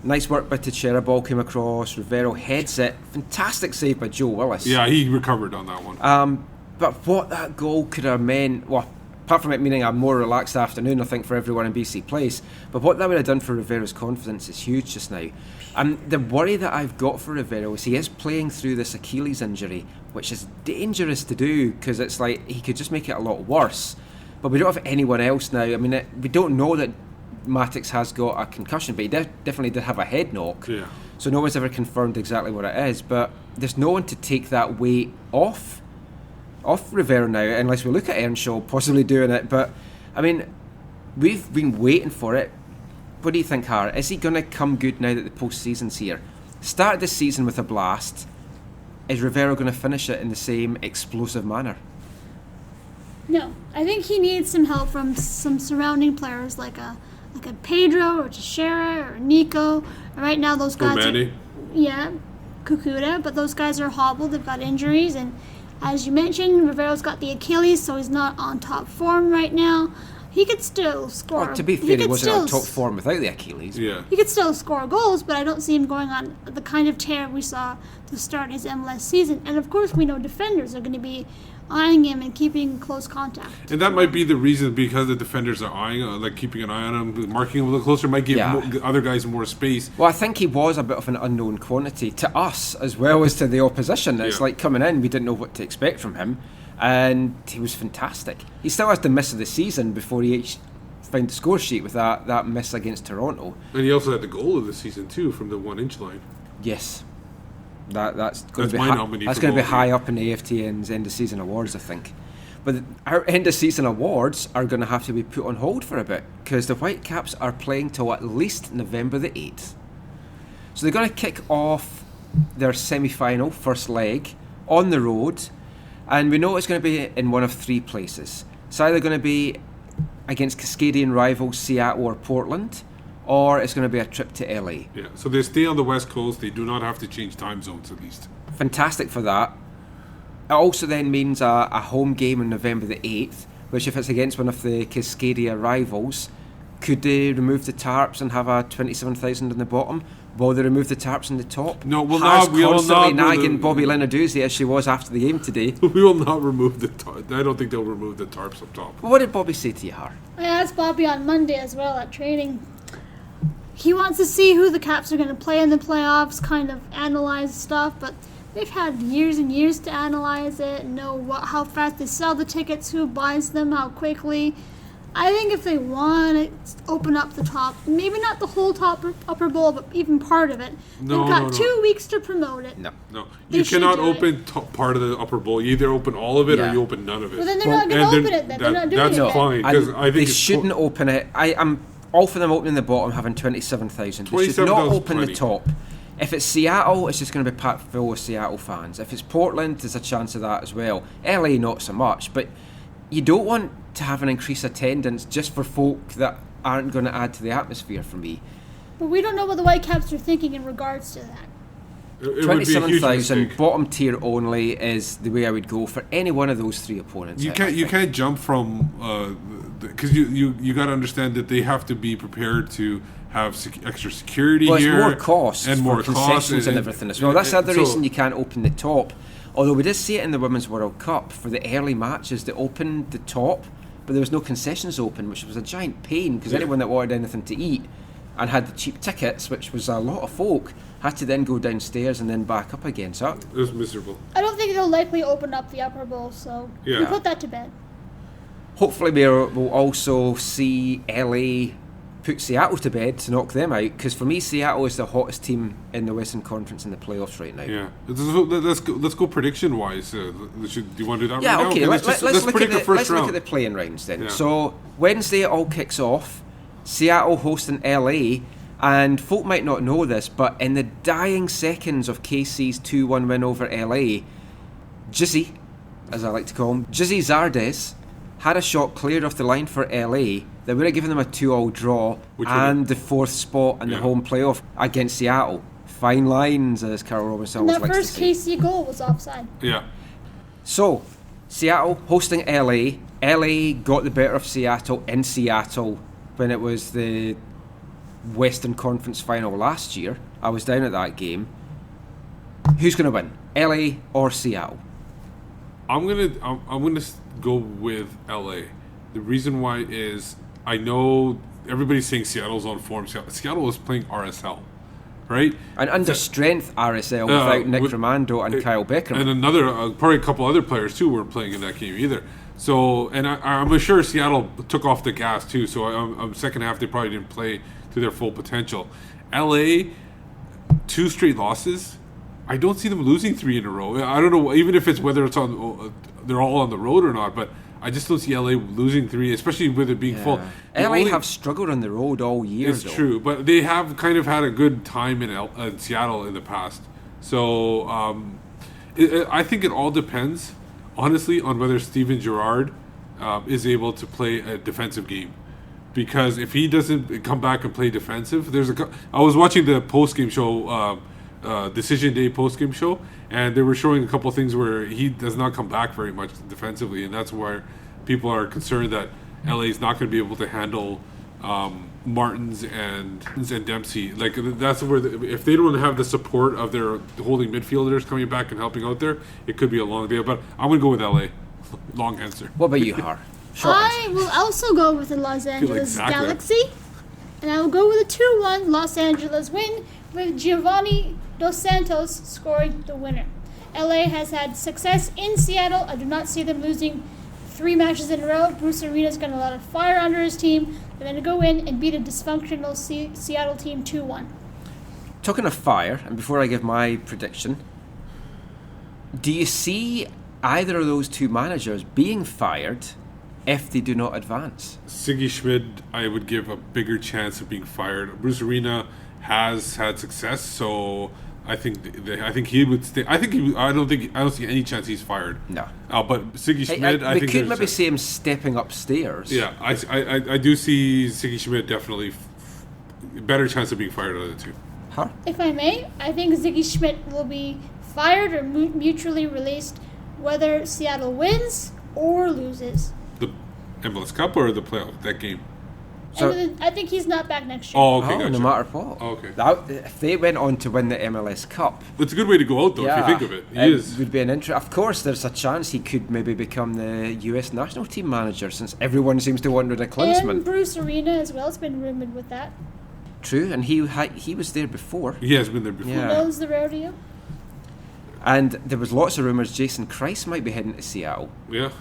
Nice work by Teixeira, ball came across, Rivero heads it. Fantastic save by Joe Willis. Yeah, he recovered on that one. But what that goal could have meant, well, apart from it meaning a more relaxed afternoon, I think, for everyone in BC Place, but what that would have done for Rivero's confidence is huge just now. And the worry that I've got for Rivero is he is playing through this Achilles injury, which is dangerous to do because it's like he could just make it a lot worse. But we don't have anyone else now. I mean, we don't know that Matix has got a concussion, but he definitely did have a head knock. Yeah. So no one's ever confirmed exactly what it is, but there's no one to take that weight off Rivera now, unless we look at Earnshaw possibly doing it. But, I mean, we've been waiting for it. What do you think, Har? Is he going to come good now that the postseason's here? Started this season with a blast. Is Rivera going to finish it in the same explosive manner? No, I think he needs some help from some surrounding players like a Pedro or Teixeira or Nico. Right now, those guys Manny. Kukuda, but those guys are hobbled. They've got injuries, and as you mentioned, Rivera's got the Achilles, so he's not on top form right now. He could still score. Well, to be fair, he wasn't on top form without the Achilles. Yeah. He could still score goals, but I don't see him going on the kind of tear we saw to start his MLS season. And of course, we know defenders are going to be eyeing him and keeping close contact. And that might be the reason, because the defenders are eyeing, keeping an eye on him, marking him a little closer, might give other guys more space. Well, I think he was a bit of an unknown quantity to us as well as to the opposition. It's like coming in, we didn't know what to expect from him, and he was fantastic. He still has the miss of the season before he found the score sheet with that miss against Toronto. And he also had the goal of the season too from the 1-inch line. Yes. That's going to be high up in the AFTN's end of season awards, I think. But our end of season awards are going to have to be put on hold for a bit, because the Whitecaps are playing till at least November the 8th. So they're going to kick off their semi-final first leg on the road, and we know it's going to be in one of three places. It's either going to be against Cascadian rivals Seattle or Portland, or it's going to be a trip to LA. Yeah, so they stay on the West Coast. They do not have to change time zones, at least. Fantastic for that. It also then means a home game on November the 8th, which, if it's against one of the Cascadia rivals, could they remove the tarps and have a 27,000 on the bottom? Will they remove the tarps on the top? No, we'll not. We will not. Nagging Bobby Lenarduzzi as she was after the game today. We will not remove the tarps. I don't think they'll remove the tarps up top. Well, what did Bobby say to you, Har? I asked Bobby on Monday as well at training. He wants to see who the Caps are going to play in the playoffs, kind of analyze stuff, but they've had years and years to analyze it, know how fast they sell the tickets, who buys them, how quickly. I think if they want to open up the top, maybe not the whole upper bowl, but even part of it, they've got 2 weeks to promote it. No. You cannot open part of the upper bowl. You either open all of it or you open none of it. Well, then they're not going to open it. Then they're not doing it. That's fine, because I think they shouldn't open it. I'm all for them opening the bottom, having 27,000. They should not open the top. If it's Seattle, it's just going to be packed full of Seattle fans. If it's Portland, there's a chance of that as well. LA, not so much. But you don't want to have an increased attendance just for folk that aren't going to add to the atmosphere for me. But we don't know what the Whitecaps are thinking in regards to that. 27,000 bottom tier only is the way I would go for any one of those three opponents. You can't jump from because you got to understand that they have to be prepared to have extra security here. It's more costs and more concessions and everything as well. That's the other reason you can't open the top. Although we did see it in the Women's World Cup for the early matches, they opened the top, but there was no concessions open, which was a giant pain, because anyone that wanted anything to eat and had the cheap tickets, which was a lot of folk, had to then go downstairs and then back up again. So it was miserable. I don't think they'll likely open up the upper bowl, so we put that to bed. Hopefully we'll also see LA put Seattle to bed to knock them out, because for me Seattle is the hottest team in the Western Conference in the playoffs right now. Yeah, let's go prediction wise. Do you want to do that? Yeah, right okay. Now? Let's look at the playing rounds then. Yeah. So Wednesday it all kicks off. Seattle hosting LA, and folk might not know this, but in the dying seconds of KC's 2-1 win over LA, Jizzy, as I like to call him, Jizzy Zardes, had a shot cleared off the line for LA that would have given them a 2-2 draw and the fourth spot in the home playoff against Seattle. Fine lines, as Carol Robinson always likes to say. That first KC goal was offside. Yeah. So, Seattle hosting LA. LA got the better of Seattle in Seattle when it was the Western Conference final last year. I was down at that game. Who's going to win, LA or Seattle? I'm gonna go with LA. The reason why is I know everybody's saying Seattle's on form. Seattle is playing RSL, right? And under strength RSL without Nick Romando and Kyle Beckham. And probably a couple other players too weren't playing in that game either. So, and I'm sure Seattle took off the gas too. So, I'm second half they probably didn't play to their full potential. LA, 2 straight losses. I don't see them losing 3 in a row. I don't know, even if it's whether it's on they're all on the road or not, but I just don't see LA losing 3, especially with it being full. LA have struggled on the road all year. It's true, but they have kind of had a good time in Seattle in the past. So I think it all depends, honestly, on whether Steven Gerrard is able to play a defensive game. Because if he doesn't come back and play defensive, I was watching the post-game show, Decision Day post-game show, and they were showing a couple of things where he does not come back very much defensively, and that's where people are concerned that LA is not going to be able to handle Martins and Dempsey. Like, that's where if they don't have the support of their holding midfielders coming back and helping out there, it could be a long day. But I'm going to go with LA. Long answer. What about you, Har? I will also go with the Los Angeles Galaxy, and I will go with a 2-1 Los Angeles win with Giovanni Dos Santos scoring the winner. LA has had success in Seattle. I do not see them losing 3 matches in a row. Bruce Arena's got a lot of fire under his team. They're going to go in and beat a dysfunctional Seattle team 2-1. Talking of fire, and before I give my prediction, do you see either of those 2 managers being fired if they do not advance? Siggy Schmid, I would give a bigger chance of being fired. Bruce Arena has had success, so I think he would stay. I don't see any chance he's fired. No. But Siggy Schmid, I we think could maybe see him stepping upstairs. Yeah, I do see Siggy Schmid definitely better chance of being fired out of the 2. Huh? If I may, I think Ziggy Schmidt will be fired or mutually released whether Seattle wins or loses. The MLS Cup or the playoff, that game? So, I think he's not back next year. Oh, okay, gotcha. No matter what. Okay. If they went on to win the MLS Cup, it's a good way to go out, though. If you think of it, it would be an interest. Of course, there's a chance he could maybe become the US national team manager, since everyone seems to want Riddick Klinsmann. And Bruce Arena as well. It's been rumored with that. True, and he was there before. He has been there before. Who knows the rodeo? And there was lots of rumours Jason Kreis might be heading to Seattle. Yeah.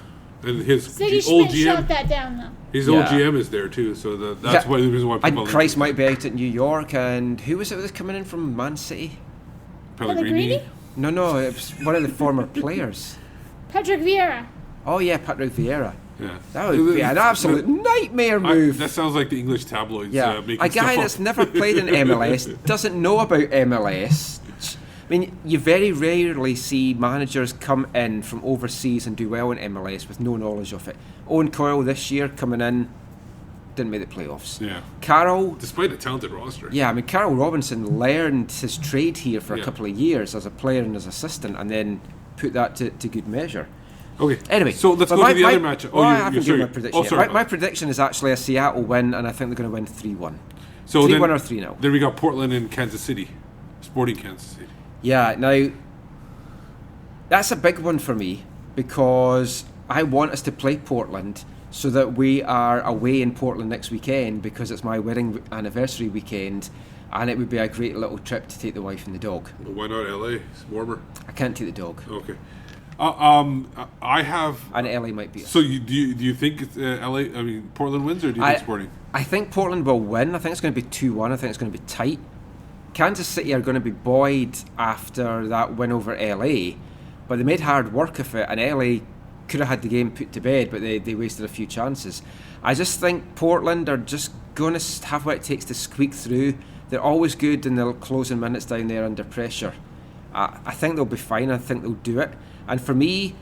And his Ziggy old Schmidt GM shot that down, though. His old GM is there too, so that's why the reason why people. And Kreis might be out at New York, and who was it that was coming in from Man City? Pellegrini? No, it was one of the former players. Patrick Vieira. Oh yeah, Patrick Vieira. Yeah, that would be an absolute nightmare move. That sounds like the English tabloids. Yeah, making a guy stuff that's up. never played in MLS, doesn't know about MLS. I mean, you very rarely see managers come in from overseas and do well in MLS with no knowledge of it. Owen Coyle this year coming in, didn't make the playoffs. Yeah. Carroll, despite a talented roster. Yeah, I mean, Carroll Robinson learned his trade here for a couple of years as a player and as assistant, and then put that to good measure. Okay. Anyway, so let's go to the other match. I haven't given my prediction sorry. yet. My prediction is actually a Seattle win, and I think they're going to win 3-1. So 3-1 or 3-0. Then we got Portland and Kansas City. Sporting Kansas City. Yeah, now, that's a big one for me, because I want us to play Portland so that we are away in Portland next weekend, because it's my wedding anniversary weekend, and it would be a great little trip to take the wife and the dog. Well, why not LA? It's warmer. I can't take the dog. Okay. I have... And LA might be... So do you think it's LA... I mean, Portland wins, or do you think Sporting? I think Portland will win. I think it's going to be 2-1. I think it's going to be tight. Kansas City are going to be buoyed after that win over LA, but they made hard work of it, and LA could have had the game put to bed, but they wasted a few chances. I just think Portland are just going to have what it takes to squeak through. They're always good in the closing minutes down there under pressure. I think they'll be fine. I think they'll do it. And for me,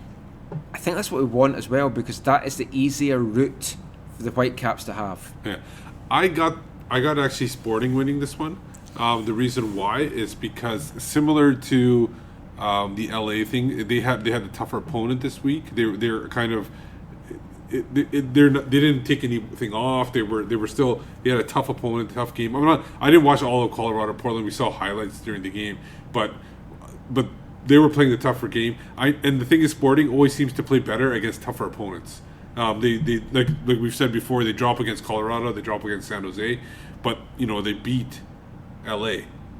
I think that's what we want as well, because that is the easier route for the Whitecaps to have. Yeah, I got actually Sporting winning this one. The reason why is because similar to the LA thing, they had a tougher opponent this week. They're kind of they didn't take anything off. They had a tough opponent, tough game. I didn't watch all of Colorado Portland. We saw highlights during the game, but they were playing the tougher game. And the thing is, Sporting always seems to play better against tougher opponents. They like we've said before, they drop against Colorado, they drop against San Jose, but they beat LA,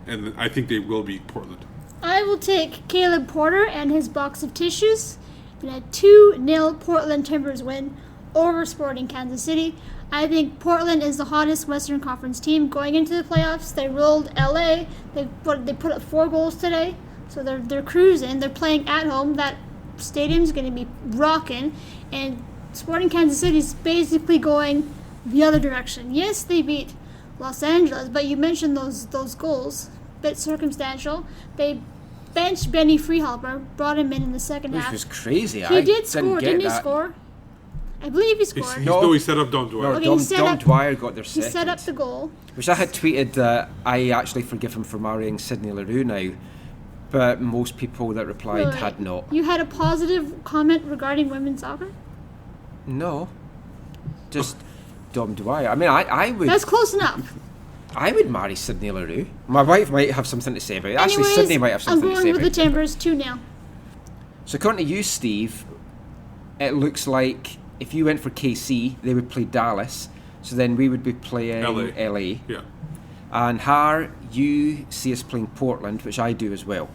and I think they will beat Portland. I will take Caleb Porter and his box of tissues, in a 2-0 Portland Timbers win over Sporting Kansas City. I think Portland is the hottest Western Conference team going into the playoffs. They rolled LA. They put up 4 goals today, so they're cruising. They're playing at home. That stadium's going to be rocking, and Sporting Kansas City is basically going the other direction. Yes, they beat Los Angeles, but you mentioned those goals. Bit circumstantial. They benched Benny Freehalper, brought him in the second half. Which was crazy. He did score, didn't he score? I believe he scored. He set up Dom Dwyer. Dom Dwyer got their second. He set up the goal. Which I had tweeted that I actually forgive him for marrying Sydney Leroux now, but most people that replied had not. You had a positive comment regarding women's soccer? No. Just Dom Dwyer. I mean, I would... That's close enough. I would marry Sydney Leroux. My wife might have something to say about it. Actually, Anyways, Sydney might have something to say I'm about going with the it. Timbers 2-0. So according to you, Steve, it looks like if you went for KC, they would play Dallas. So then we would be playing LA. Yeah. And Har, you see us playing Portland, which I do as well.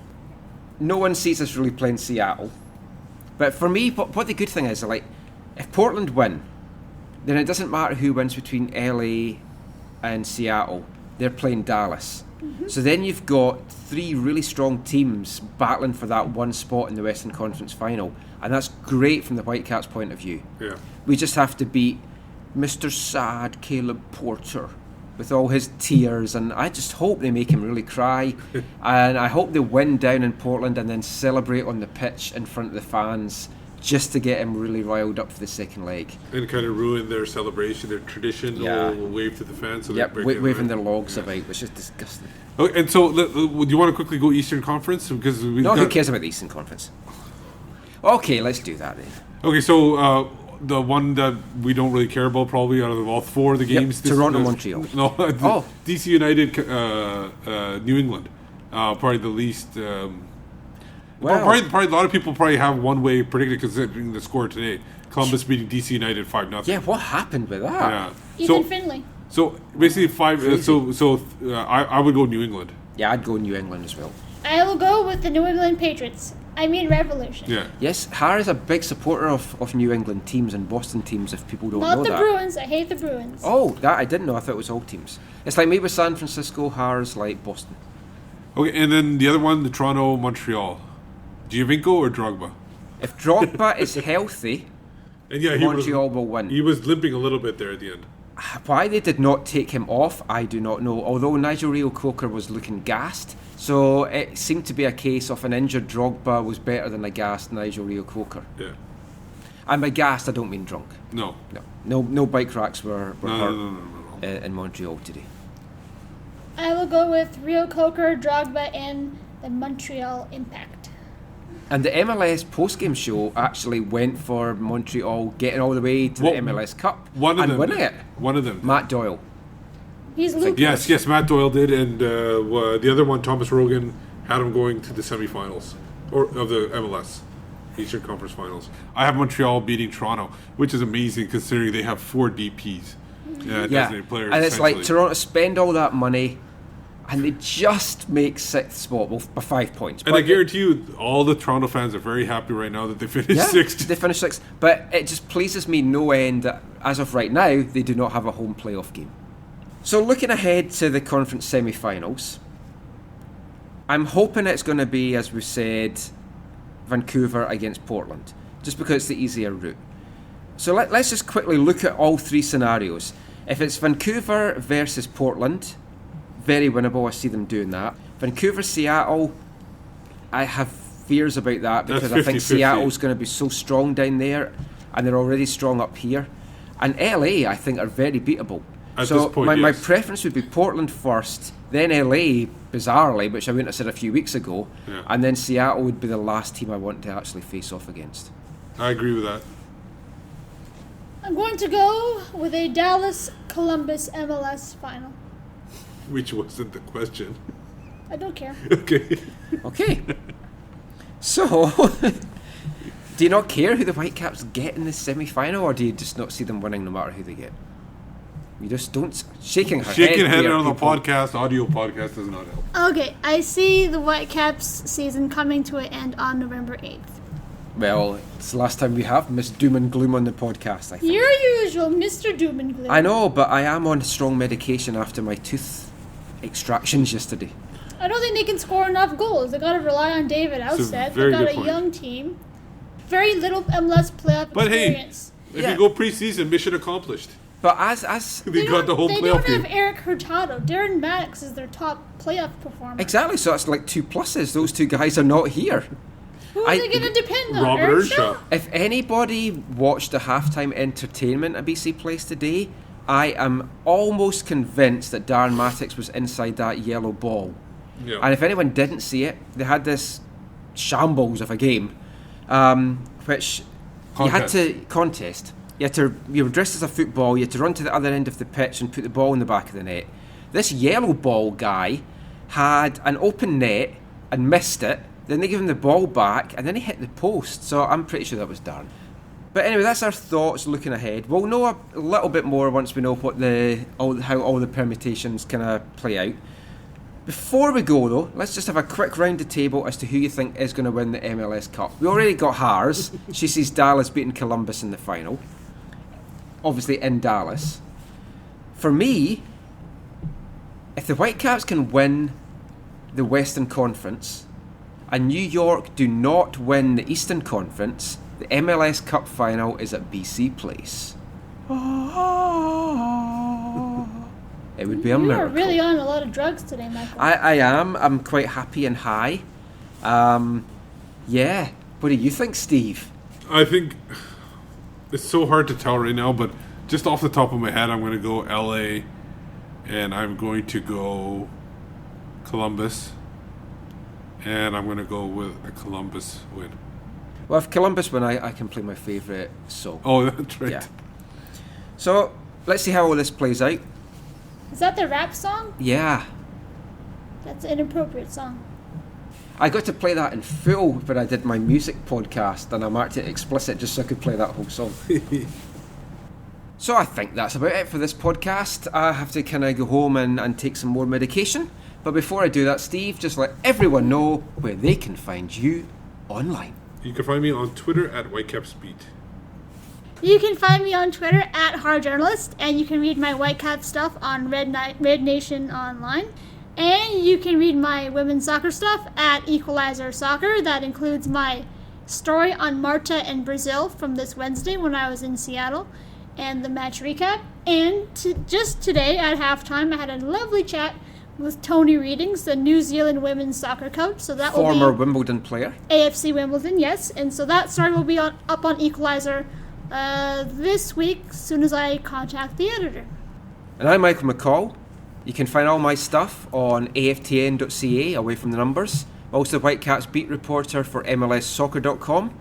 No one sees us really playing Seattle. But for me, what the good thing is, like, if Portland win, then it doesn't matter who wins between LA and Seattle. They're playing Dallas. Mm-hmm. So then you've got 3 really strong teams battling for that one spot in the Western Conference Final. And that's great from the Whitecaps' point of view. Yeah. We just have to beat Mr. Sad Caleb Porter with all his tears, and I just hope they make him really cry. And I hope they win down in Portland and then celebrate on the pitch in front of the fans just to get him really riled up for the second leg. And kind of ruin their celebration, their traditional wave to the fans. So waving their logs about, which is disgusting. Okay, and so, do you want to quickly go Eastern Conference? Because who cares about the Eastern Conference? Okay, let's do that then. Okay, so the one that we don't really care about probably out of all 4 of the games. Toronto, Montreal. No, DC United, New England. Probably the least... probably a lot of people probably have one way predicted considering the score today. Columbus beating DC United 5-0. Yeah, what happened with that? Yeah. Ethan Finlay. So basically 5. I would go New England. Yeah, I'd go New England as well. I will go with the New England Patriots. I mean Revolution. Yeah. Yes, Harry's a big supporter of New England teams and Boston teams, if people don't know that. Not the Bruins. I hate the Bruins. Oh, that I didn't know. I thought it was all teams. It's like me with San Francisco, Harry's like Boston. Okay, and then the other one, the Toronto, Montreal. Giovinco or Drogba? If Drogba is healthy, and Montreal will win. He was limping a little bit there at the end. Why they did not take him off, I do not know. Although Nigel Reo-Coker was looking gassed, so it seemed to be a case of an injured Drogba was better than a gassed Nigel Reo-Coker. Yeah. And by gassed, I don't mean drunk. No bike racks were hurt in Montreal today. I will go with Reo-Coker, Drogba, and the Montreal Impact. And the MLS postgame show actually went for Montreal getting all the way to the MLS Cup and winning it. One of them. Matt Doyle. He's Luke. Yes, Matt Doyle did, and the other one, Thomas Rogan, had him going to the semifinals of the MLS Eastern Conference Finals. I have Montreal beating Toronto, which is amazing considering they have 4 DPs. Designated players, and it's like Toronto spend all that money and they just make 6th spot by 5 points. And I guarantee you, all the Toronto fans are very happy right now that they finished 6th. They finished 6th. But it just pleases me no end that, as of right now, they do not have a home playoff game. So looking ahead to the conference semi-finals, I'm hoping it's going to be, as we said, Vancouver against Portland, just because it's the easier route. So let's just quickly look at all 3 scenarios. If it's Vancouver versus Portland, very winnable. I see them doing that. Vancouver-Seattle, I have fears about that because I think Seattle's going to be so strong down there and they're already strong up here. And LA, I think, are very beatable. At this point, my preference would be Portland first, then LA, bizarrely, which I wouldn't have said a few weeks ago, and then Seattle would be the last team I want to actually face off against. I agree with that. I'm going to go with a Dallas-Columbus MLS final. Which wasn't the question. I don't care. Okay. So, do you not care who the Whitecaps get in the semi-final, or do you just not see them winning no matter who they get? You just don't... Shaking head on the podcast, audio podcast does not help. Okay, I see the Whitecaps season coming to an end on November 8th. Well, it's the last time we have Miss Doom and Gloom on the podcast, I think. Your usual Mr. Doom and Gloom. I know, but I am on strong medication after my tooth extractions yesterday. I don't think they can score enough goals. They got to rely on David Outstead. They got a young team. Very little MLS playoff experience. But hey, if you go preseason, mission accomplished. But as they got the whole playoff game. They don't have Eric Hurtado. Darren Maddox is their top playoff performer. Exactly, so that's like 2 pluses. Those 2 guys are not here. Who are they going to depend on? Robert Earnshaw. If anybody watched the halftime entertainment at BC Place today, I am almost convinced that Darren Maddox was inside that yellow ball. Yeah. And if anyone didn't see it, they had this shambles of a game, which you had to contest. You were dressed as a football. You had to run to the other end of the pitch and put the ball in the back of the net. This yellow ball guy had an open net and missed it. Then they gave him the ball back, and then he hit the post. So I'm pretty sure that was Darren. But anyway, that's our thoughts looking ahead. We'll know a little bit more once we know what how all the permutations kind of play out. Before we go, though, let's just have a quick round the table as to who you think is going to win the MLS Cup. We already got Hars. She sees Dallas beating Columbus in the final. Obviously in Dallas. For me, if the Whitecaps can win the Western Conference and New York do not win the Eastern Conference, the MLS Cup final is at BC Place. It would be a miracle. You are really on a lot of drugs today, Michael. I am. I'm quite happy and high. Yeah. What do you think, Steve? I think it's so hard to tell right now, but just off the top of my head, I'm going to go LA, and I'm going to go Columbus, and I'm going to go with a Columbus win. Well, if Columbus win, I can play my favourite song. Oh, that's right. Yeah. So, let's see how all this plays out. Is that the rap song? Yeah. That's an inappropriate song. I got to play that in full when I did my music podcast, and I marked it explicit just so I could play that whole song. So I think that's about it for this podcast. I have to kind of go home and take some more medication. But before I do that, Steve, just let everyone know where they can find you online. You can find me on Twitter at WhitecapsBeat. You can find me on Twitter at HardJournalist, and you can read my Whitecap stuff on Red Nation Online. And you can read my women's soccer stuff at Equalizer Soccer. That includes my story on Marta and Brazil from this Wednesday when I was in Seattle, and the match recap. And just today at halftime, I had a lovely chat with Tony Readings, the New Zealand women's soccer coach. So that will be former Wimbledon player. AFC Wimbledon, yes. And so that story will be up on Equalizer this week, as soon as I contact the editor. And I'm Michael McCall. You can find all my stuff on aftn.ca, away from the numbers. Also the Whitecaps beat reporter for MLSsoccer.com.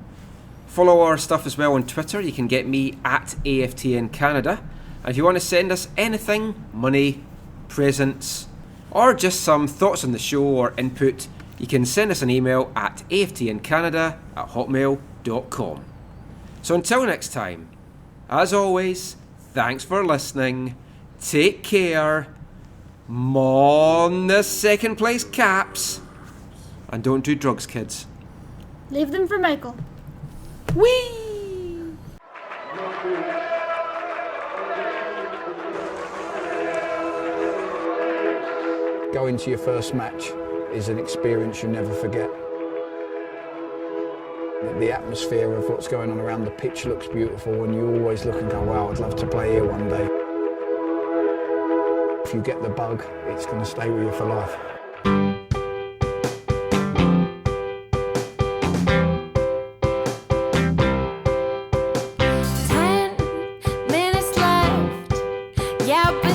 Follow our stuff as well on Twitter. You can get me at AFTN Canada. And if you want to send us anything, money, presents, or just some thoughts on the show or input, you can send us an email at aftncanada@hotmail.com. So until next time, as always, thanks for listening. Take care. Mon the second place Caps. And don't do drugs, kids. Leave them for Michael. Whee! Going to your first match is an experience you never forget. The atmosphere of what's going on around the pitch looks beautiful, and you always look and go, wow, I'd love to play here one day. If you get the bug, it's going to stay with you for life. 10 minutes left. Yeah, but